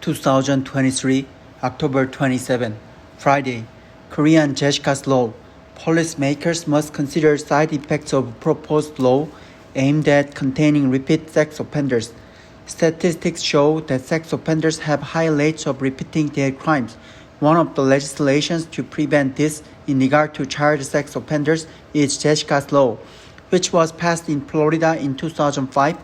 2023, October 27, Friday. Korean Jessica's Law. Policymakers must consider side effects of proposed law aimed at containing repeat sex offenders. Statistics show that sex offenders have high rates of repeating their crimes. One of the legislations to prevent this in regard to child sex offenders is Jessica's Law, which was passed in Florida in 2005.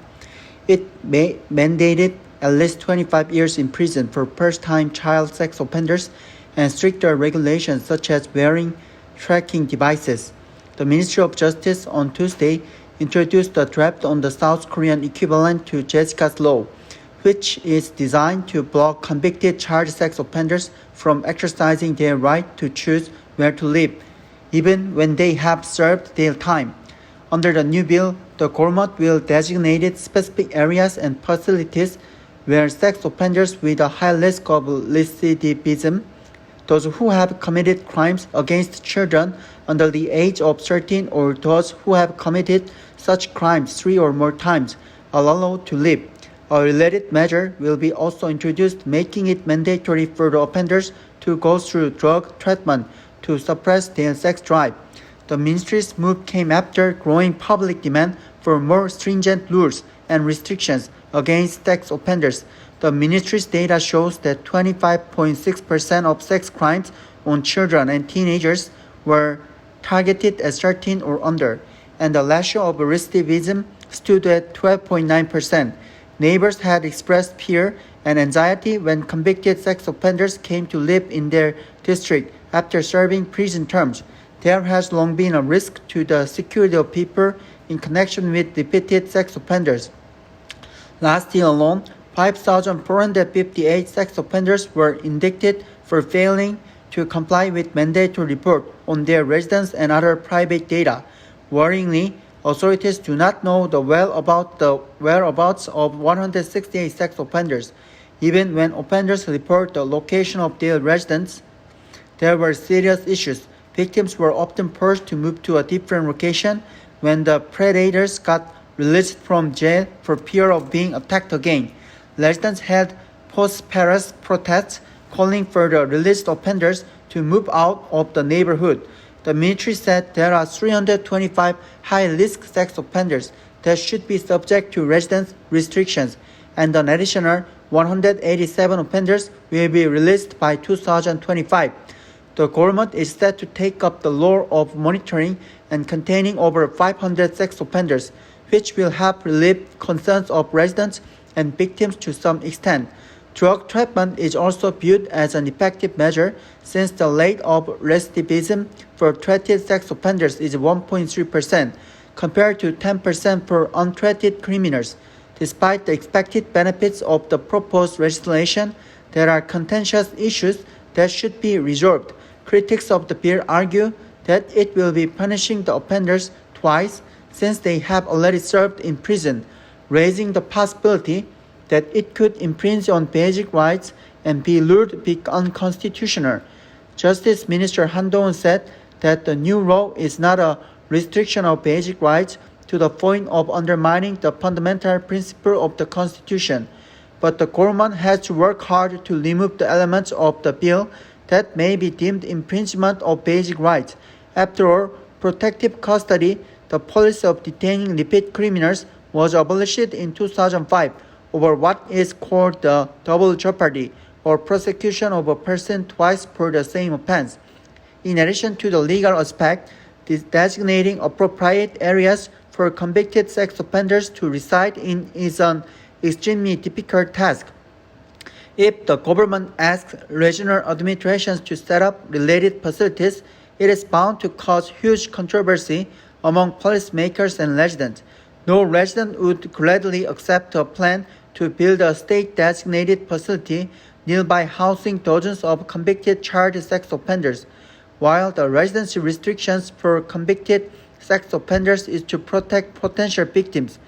It mandated at least 25 years in prison for first-time child sex offenders and stricter regulations such as wearing tracking devices. The Ministry of Justice on Tuesday introduced a draft on the South Korean equivalent to Jessica's Law, which is designed to block convicted child sex offenders from exercising their right to choose where to live, even when they have served their time. Under the new bill, the government will designate specific areas and facilities where sex offenders with a high risk of recidivism, those who have committed crimes against children under the age of 13 or those who have committed such crimes 3 or more times, are allowed to live. A related measure will be also introduced, making it mandatory for the offenders to go through drug treatment to suppress their sex drive. The ministry's move came after growing public demand for more stringent rules and restrictions against sex offenders. The ministry's data shows that 25.6% of sex crimes on children and teenagers were targeted at 13 or under, and the ratio of recidivism stood at 12.9%. Neighbors had expressed fear and anxiety when convicted sex offenders came to live in their district after serving prison terms. There has long been a risk to the security of people in connection with repeated sex offenders. Last year alone, 5,458 sex offenders were indicted for failing to comply with mandatory report on their residence and other private data. Worryingly, authorities do not know the whereabouts of 168 sex offenders. Even when offenders report the location of their residence, there were serious issues. Victims were often forced to move to a different location when the predators got released from jail for fear of being attacked again. Residents held prosperous protests calling for the released offenders to move out of the neighborhood. The ministry said there are 325 high-risk sex offenders that should be subject to residence restrictions, and an additional 187 offenders will be released by 2025. The government is set to take up the law of monitoring and containing over 500 sex offenders, which will help relieve concerns of residents and victims to some extent. Drug treatment is also viewed as an effective measure since the rate of recidivism for treated sex offenders is 1.3% compared to 10% for untreated criminals. Despite the expected benefits of the proposed legislation, there are contentious issues that should be resolved. Critics of the bill argue that it will be punishing the offenders twice since they have already served in prison, raising the possibility that it could infringe on basic rights and be ruled to be unconstitutional. Justice Minister Han Do-won said that the new law is not a restriction of basic rights to the point of undermining the fundamental principle of the Constitution, but the government has to work hard to remove the elements of the bill that may be deemed infringement of basic rights. After all, protective custody, the policy of detaining repeat criminals, was abolished in 2005 over what is called the double jeopardy, or prosecution of a person twice for the same offense. In addition to the legal aspect, designating appropriate areas for convicted sex offenders to reside in is an extremely difficult task. If the government asks regional administrations to set up related facilities, it is bound to cause huge controversy among policymakers and residents. No resident would gladly accept a plan to build a state-designated facility nearby housing dozens of convicted child sex offenders. While the residency restrictions for convicted sex offenders is to protect potential victims,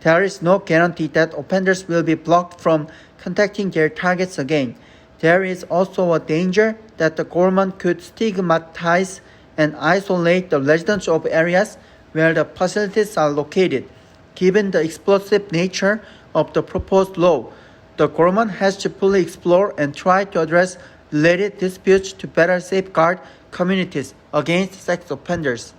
there is no guarantee that offenders will be blocked from contacting their targets again. There is also a danger that the government could stigmatize and isolate the residents of areas where the facilities are located. Given the explosive nature of the proposed law, The government has to fully explore and try to address related disputes to better safeguard communities against sex offenders.